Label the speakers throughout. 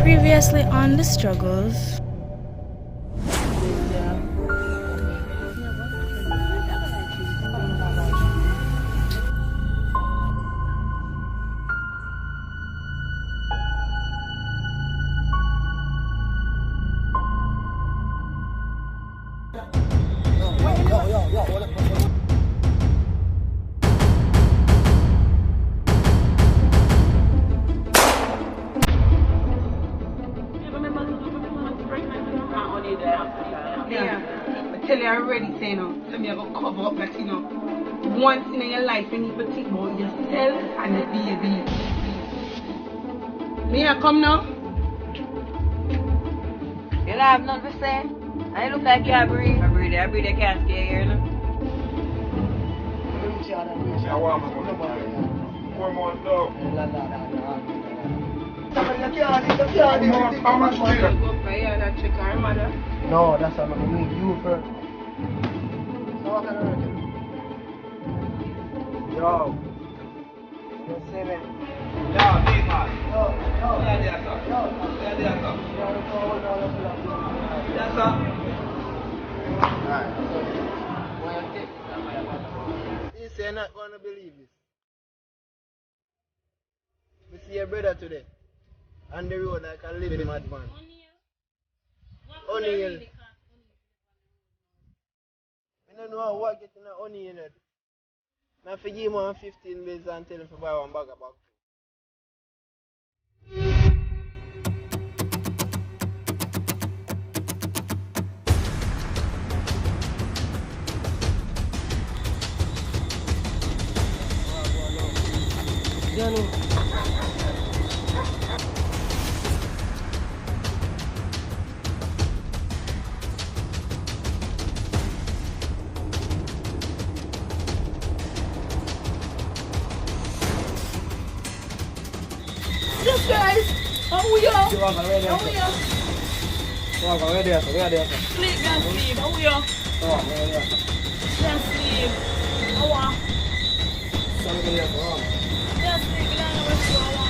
Speaker 1: Previously on The Struggles.
Speaker 2: Once in your life, you need to think about yourself and the baby. Mia, come now.
Speaker 3: You don't have nothing to say? I look like you breathe. I breathe, I can't scare you, you know?
Speaker 4: No, that's what I mean. You first. Yo. You see me?
Speaker 5: Yo, big man.
Speaker 4: Yo.
Speaker 5: Yeah, there, sir. Yeah, there, sir. Yes, sir.
Speaker 4: Alright. You say you're not going to believe this. We see your brother today. On the road like a living madman. O'Neal. I don't know what getting an O'Neal in it. I forgive him on 15 bills and tell him to buy one bag of back.
Speaker 2: Yes, guys. How we are?
Speaker 4: How are you?
Speaker 2: Sleep, can't sleep. How we are? Can't sleep. How are? Can't sleep. Can't know what's going on.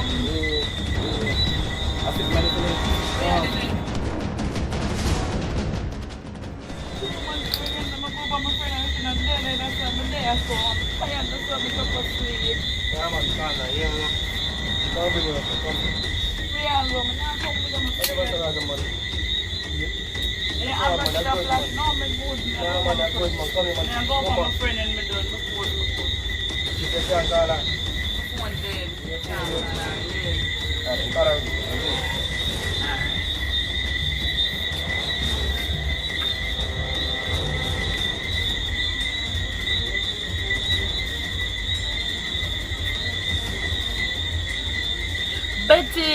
Speaker 2: Betty,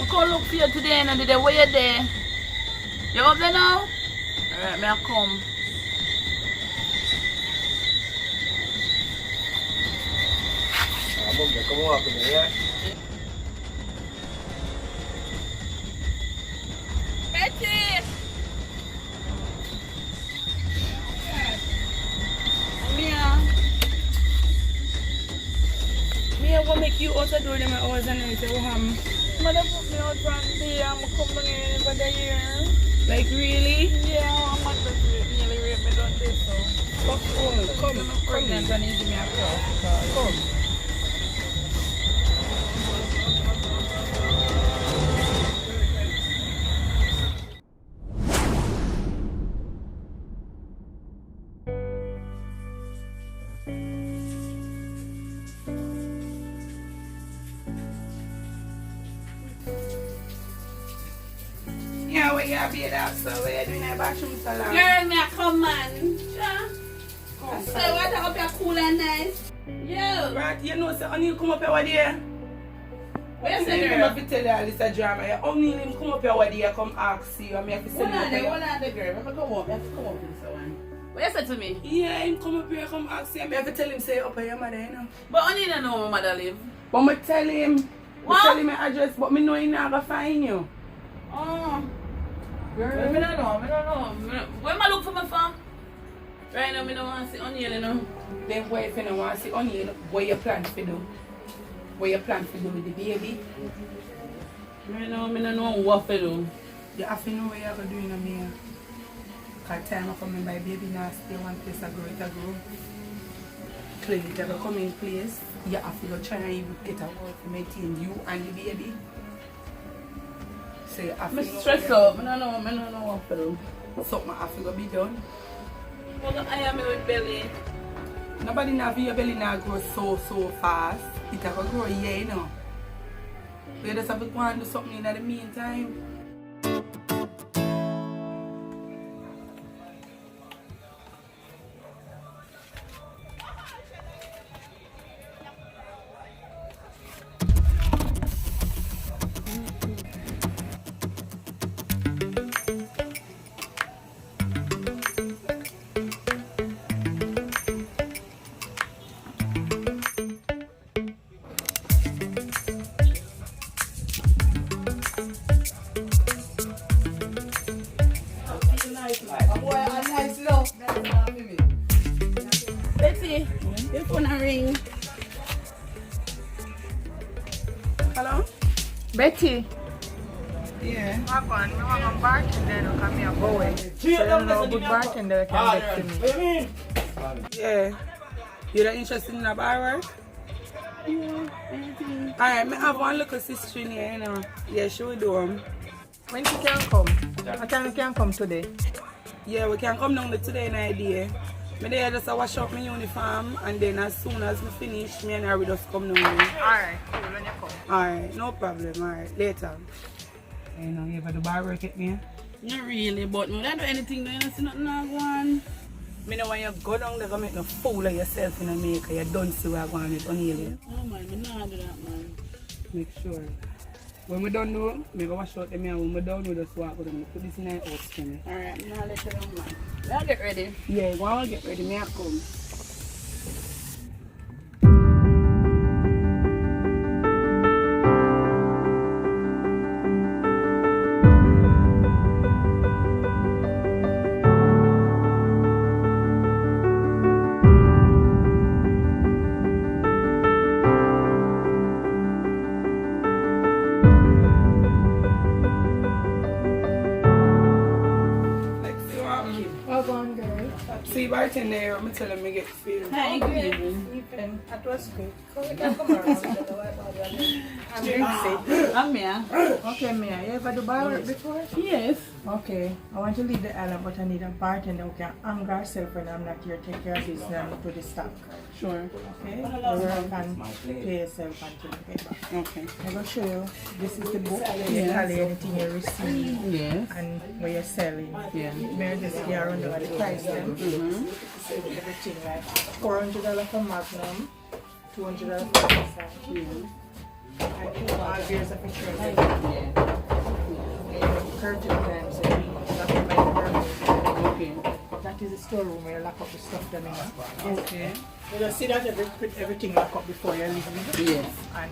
Speaker 2: we come look for you today and the day where you there. You up there now? Alright, may I come?
Speaker 4: Come on, yeah?
Speaker 2: Betty! Mia, what make you out the door them hours and I say, Mother put me out front there, I'm coming in over the year. Like really? Yeah, I'm not really rape me done this so. Come, I'm pregnant and you give me a call. Come. Yeah, where you be that so where you doing a bathroom salon?
Speaker 6: Girl, me a come man.
Speaker 2: Yeah.
Speaker 6: So what up here cool and nice? Yo.
Speaker 2: Right, you know say O'Neal come up here what day?
Speaker 6: Where you say
Speaker 2: Him
Speaker 6: girl?
Speaker 2: have to tell you all this a drama. You O'Neal him come up here what day come ask you and me have to send you.
Speaker 6: Hold on the girl. Let me come up. Let me come up in so one. What you say to me?
Speaker 2: Yeah, him come up here come ask you and me have to tell him say up here your mother, you know.
Speaker 6: But O'Neal don't know where my mother live.
Speaker 2: But me tell him.
Speaker 6: What?
Speaker 2: Me tell him my address but me know he not gonna find you.
Speaker 6: Oh.
Speaker 2: Girl.
Speaker 6: I don't know. Where am I look for my phone? Right now, I don't want to see O'Neal, you know.
Speaker 2: Then what if you don't want to see O'Neal, what you plan to do? What you plan to do with the baby?
Speaker 6: Right now, I don't know what to do.
Speaker 2: You have to know what you're doing on me. Because time I come in by baby now, stay one place I grow, it I grow. Clean it ever come in place. You have to go try and even get a word to maintain you and the baby. So you have to
Speaker 6: I'm stressed out. I don't know what to do.
Speaker 2: something have to go be done.
Speaker 6: Well, I am with belly.
Speaker 2: Nobody now your belly now grow so fast. It have to grow here, you know. So you just have to go and do something in the meantime.
Speaker 1: Betty, your phone a ring.
Speaker 2: Hello?
Speaker 1: Betty.
Speaker 2: Yeah.
Speaker 4: I want a bartender to come here go away. So you know a good bartender can get to me.
Speaker 2: Yeah. You're not interested in a bar work?
Speaker 1: Yeah, anything.
Speaker 2: Alright, I have one little sister in here, you know. Yeah, she will do them.
Speaker 4: When she can come? What time you can come today?
Speaker 2: Yeah, we can come down to today in idea. Me there just wash up my uniform and then as soon as we finish, me and her will just come down.
Speaker 4: Alright, cool, when you come.
Speaker 2: Alright, no problem. Alright, later. You know, you ever do bar work at me?
Speaker 6: Not really, but I don't do anything. I don't see nothing I want.
Speaker 2: Me know when you go down there, go make no fool of yourself in America. You don't see what I want with O'Neil.
Speaker 6: Oh man, I don't do that, man.
Speaker 2: Make sure. When we done do, we go wash out them here. When we done, we just walk with them. Put this in our house for me.
Speaker 6: Alright, I'm gonna let you know, man. I'll get ready.
Speaker 2: Yeah, go on, get ready. Me I come. See, bartender here, I'm telling me get filled.
Speaker 6: Hi, good evening.
Speaker 4: Evening. That was good. We can come around. I'm Dixie.
Speaker 6: I'm Mia.
Speaker 4: Okay, Mia, you ever do bar work before?
Speaker 6: Yes.
Speaker 4: Okay, I want to leave the island, but I need a bartender who can hang herself when I'm not here, take care of business and put the stock.
Speaker 6: Sure.
Speaker 4: Okay? You work and pay yourself until you get back.
Speaker 6: Okay.
Speaker 4: I'm going to show you, this is the book, you tally anything you receive
Speaker 6: Yes.
Speaker 4: and what you're selling.
Speaker 6: Yeah.
Speaker 4: Maybe just here under the price then. Everything like $400 for Magnum, $200 for Nissan, and 2 years of insurance. Curtain times,
Speaker 6: Okay.
Speaker 4: that is the storeroom where you lock up the stuff then in.
Speaker 2: Okay.
Speaker 4: You just see that everything lock up before you leave.
Speaker 6: Yes.
Speaker 4: And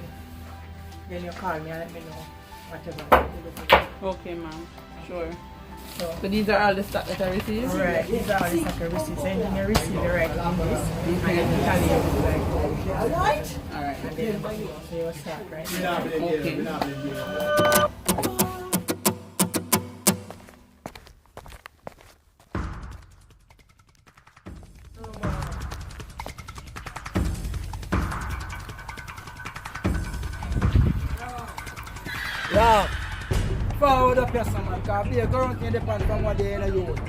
Speaker 4: then you call me and let me know whatever you're looking for.
Speaker 6: Okay, ma'am. Sure.
Speaker 4: So,
Speaker 6: So these are all the stock that I received?
Speaker 4: right, these are all the sucker receipts. Anything you receive, you write in this. And then you tally everything. Alright?
Speaker 6: Alright.
Speaker 4: And then so you start right now.
Speaker 6: Okay.
Speaker 7: Yeah. Forward up here, someone, because be a current depend from what they in a youth.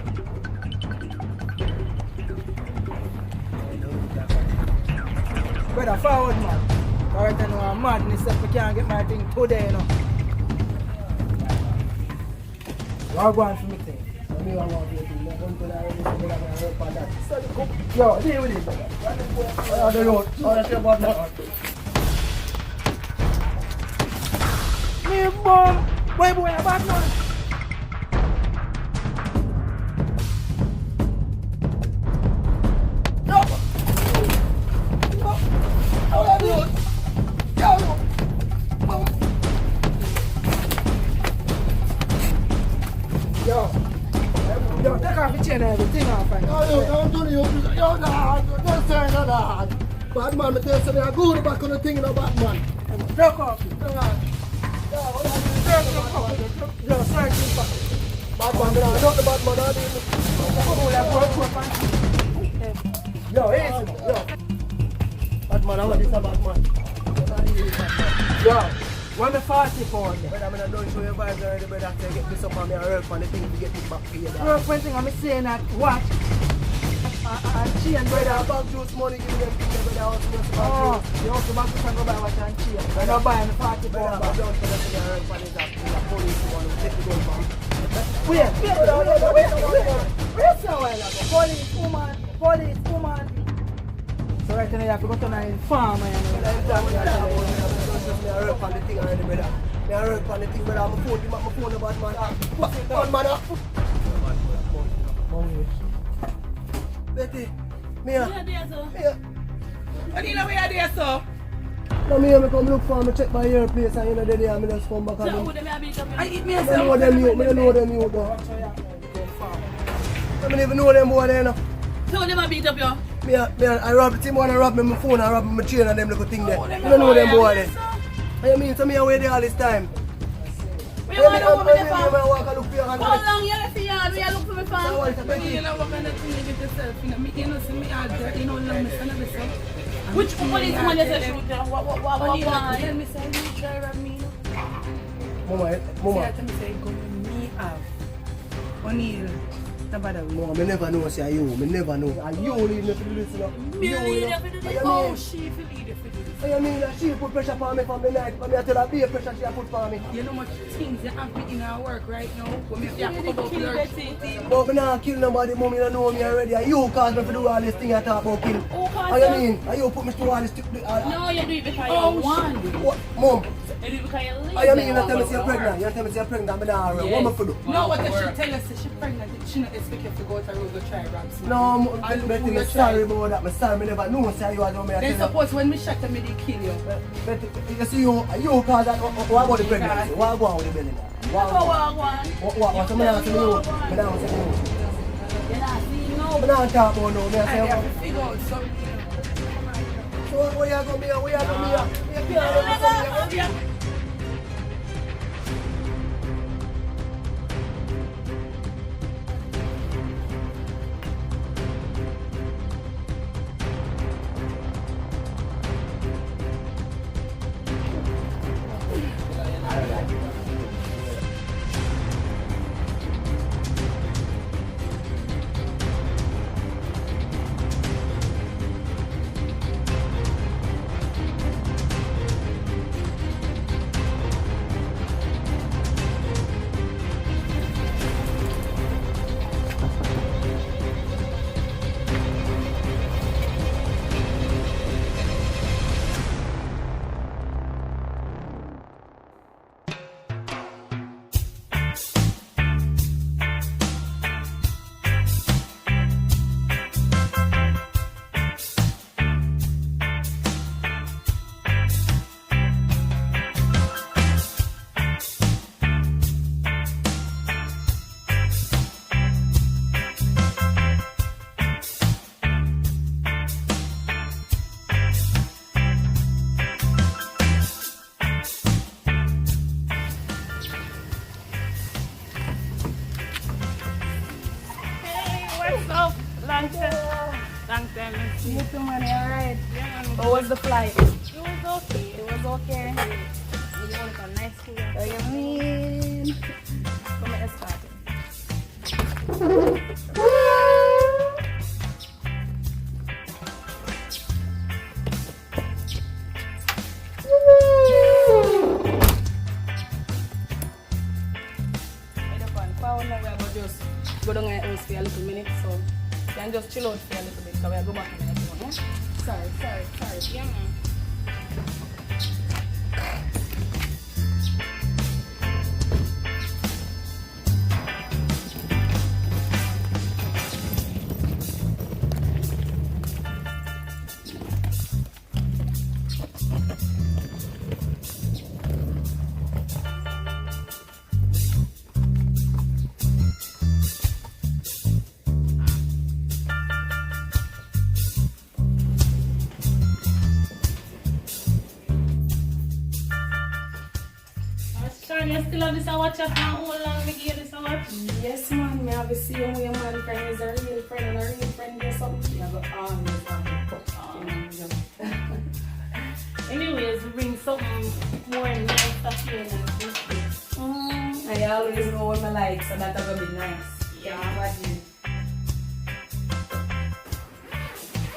Speaker 7: Brother, forward, man. Alright, I know I'm madness if we can't get my thing today, you know. You're going for me thing. So me want to do it. I'm going to that already, so I'm going to work on that. So you come. Yo, deal with it, brother. Oh, the road. Oh, that's your button. Me, boy. Boy, boy, I'm back now. Yo, take off the chain and everything off.
Speaker 8: Yo, don't do the yo, nah, don't say that. Bad man, I tell you, I go back on the thing in a bad man.
Speaker 7: Take off it. Yo, what are you doing? Yo, sorry, bad man, not the bad man, yo, easy, yo. Bad man, I want this a bad man. Yo, when me 44, brother, I'm not show your vibes already, brother. Say get this up on me and work on the thing to get this back for you. Work one thing, I'm saying that, what? And brother, bag juice money, give them things, brother. Oh, you also back to go buy what and cheer. I don't buy me 44, brother. I don't tell them to work on this, the police one, take the gun from. Wait. Where's your while ago? Police woman. So right now you have to go to my farm and I work on the thing already, brother. I work on the thing, brother. I'm phone about man. Betty, Mia.
Speaker 6: What do you know where you are, so?
Speaker 7: No, me come look for me, check my ear place and you know the day I just come back and
Speaker 6: I eat me
Speaker 7: I don't know them you, though. I don't even know them boy there, no.
Speaker 6: So them a beat up you?
Speaker 7: I rob the team, I rob me my phone, I rob my chain and them little thing there. I don't know them boy there. I mean, so me away there all this time.
Speaker 6: Where you want to go with the farm?
Speaker 7: How
Speaker 6: long you left the yard? Where you look for the farm?
Speaker 2: You know what kind of thing you get yourself in? You know, see me out there, you know, love me, son of a son.
Speaker 6: Which police man you say shoot you? What?
Speaker 2: Tell me, say, you try rob me,
Speaker 7: Mama.
Speaker 2: Tell me, say, go with me have. O'Neal.
Speaker 7: Mama, I never know, say you. I never know. And you leave me to do this, you know.
Speaker 2: Oh, she lead you for this.
Speaker 7: I mean that she put pressure on me from the night. For me, I tell her, be a pressure she put for me.
Speaker 2: You know much things you have in our work right now. When me have to about your
Speaker 7: But me not kill nobody, mom, you don't know me already. And you cause me to do all this thing I talk about kill. What you mean? And you put me through all this thing.
Speaker 6: No, you do it because you want.
Speaker 7: What? Mom?
Speaker 6: You do it because you live.
Speaker 7: Oh, you mean you tell me you're pregnant? You tell me you're pregnant, I'm not real. What am I to do?
Speaker 2: No, what does she tell us? She's pregnant. She not expect you to go to the road to try raps.
Speaker 7: No, I'm sorry about that. I'm sorry, I never know say you are doing me.
Speaker 2: Then suppose when me shot them, they kill you.
Speaker 7: But you see, you cause that. What about the pregnancy? What about the belly now? What's the man asking you? I don't say no. I don't talk about no. I
Speaker 2: have to figure out something.
Speaker 7: So where you going to be? Where you going to be?
Speaker 6: You too, money, alright. How was the flight? It was okay. It was okay. You want a nice food? What do you mean? Come here, start.
Speaker 2: Go down my house for a little minute, so you can just chill out for a little bit, so we'll go back in a minute. Yeah? Sorry. Yeah, man. Sean, you still have this a watch up now? How long me give this a watch?
Speaker 6: Yes, man. Me have to see how your man friend is a real friend and a real friend or something. I go always have it.
Speaker 2: Anyways, we bring something more nice stuff here than this.
Speaker 6: I always know what I like, so that's gonna be nice.
Speaker 2: Yeah.
Speaker 6: Imagine.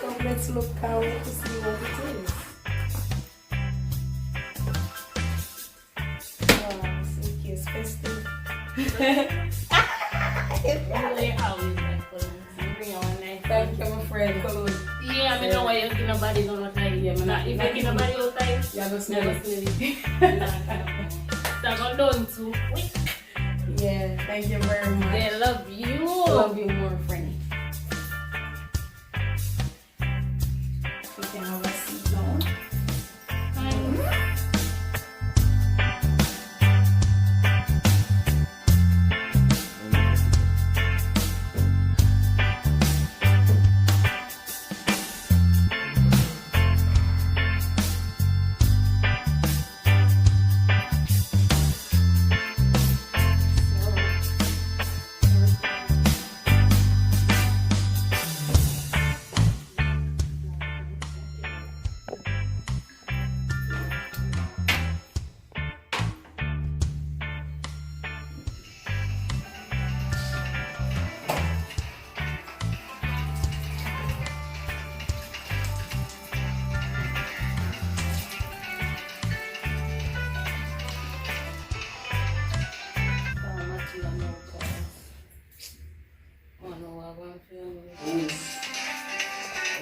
Speaker 6: Come, let's look out to see what it is. Suitcase festive.
Speaker 2: Really always like cologne. Bring on nice.
Speaker 6: Thank you, my friend. Cologne.
Speaker 2: Yeah, I know why you're getting nobody don't look like you. If you're getting nobody all time,
Speaker 6: Yeah, go smell
Speaker 2: never
Speaker 6: it.
Speaker 2: smell it. So I'm done too quick.
Speaker 6: Yeah, thank you very much.
Speaker 2: They love you.
Speaker 6: Love you more, friend. We can have a seat now.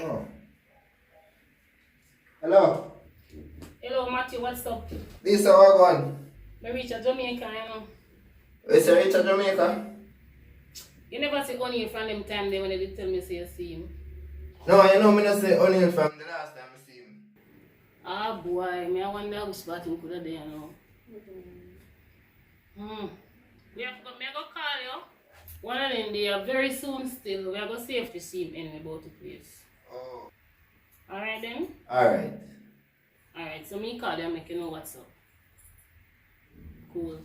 Speaker 7: Oh. Hello.
Speaker 2: Hello, Matthew, what's up?
Speaker 7: This is our one.
Speaker 2: I reach a Jamaica, you know.
Speaker 7: Is it Richard Jamaica?
Speaker 2: You never see Onion from them time there when they did tell me say you see him.
Speaker 7: No, you know me not say Onion from the last time I see him.
Speaker 2: Ah boy, me I wonder which part him could have done, you know. Me I go call you. One of them they are very soon still. We are going to see if to see him anyway about the place.
Speaker 7: Oh.
Speaker 2: Alright then?
Speaker 7: Alright.
Speaker 2: Alright, so me call you and make you know what's up. Cool.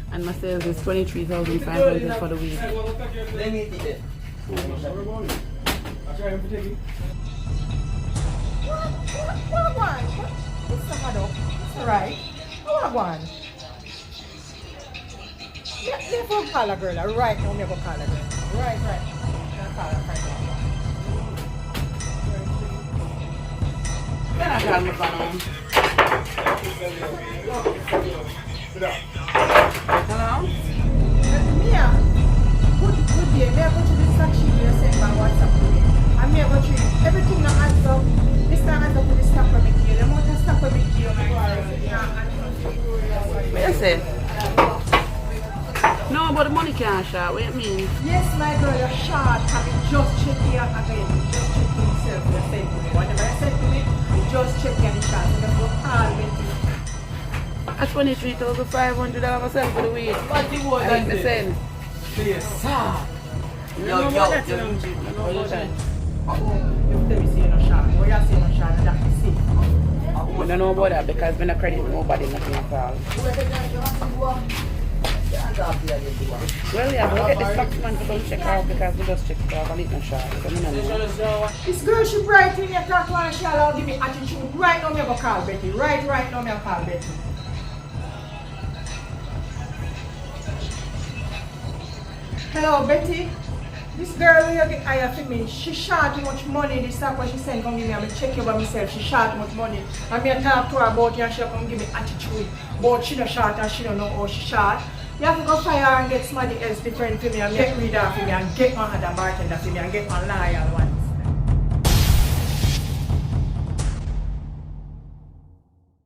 Speaker 2: And my sales is 23,500 for the week.
Speaker 7: Let me eat it.
Speaker 4: What one? It's a haddock. It's alright. What one? Let's go call a girl. Right now, never call a girl. Right. I'll call her right now.
Speaker 2: Then I got me phone. Hello?
Speaker 4: Mia, good day. May I go to the section you sent by WhatsApp to me? And may I go to everything that adds up. This time adds up to the staff of me. The amount of staff of me.
Speaker 2: What you say? No, but the money can't short. What you mean?
Speaker 4: Yes, my girl, you're short. Have you just check it out again? Just check it yourself. You said to me. Whatever I said to me, you just check it short. So that's what call me.
Speaker 2: At 23,500 myself for the week.
Speaker 4: What the word
Speaker 2: I make sense.
Speaker 4: Yes.
Speaker 2: You know about that, you know. You know about that.
Speaker 4: You tell me say you're not short. What you say you're not short, and that is it.
Speaker 2: I don't know about that because I'm not credit nobody nothing at all. Well, yeah, but get the tax man to come check out because we just check it out and it's not short. So I don't know.
Speaker 4: This girl she bright in your talk one, she'll give me attitude. Right now, me go call Betty. Right now, me go call Betty. Hello, Betty. This girl who you get hired for me, she short too much money. This stuff what she sent come give me, I'm check over myself. She short too much money. And me talk to her about it and she come give me attitude. But she not short and she don't know how she short. You have to go fire her and get somebody else different for me and get rid of for me and get my other bartender for me and get my loyal one.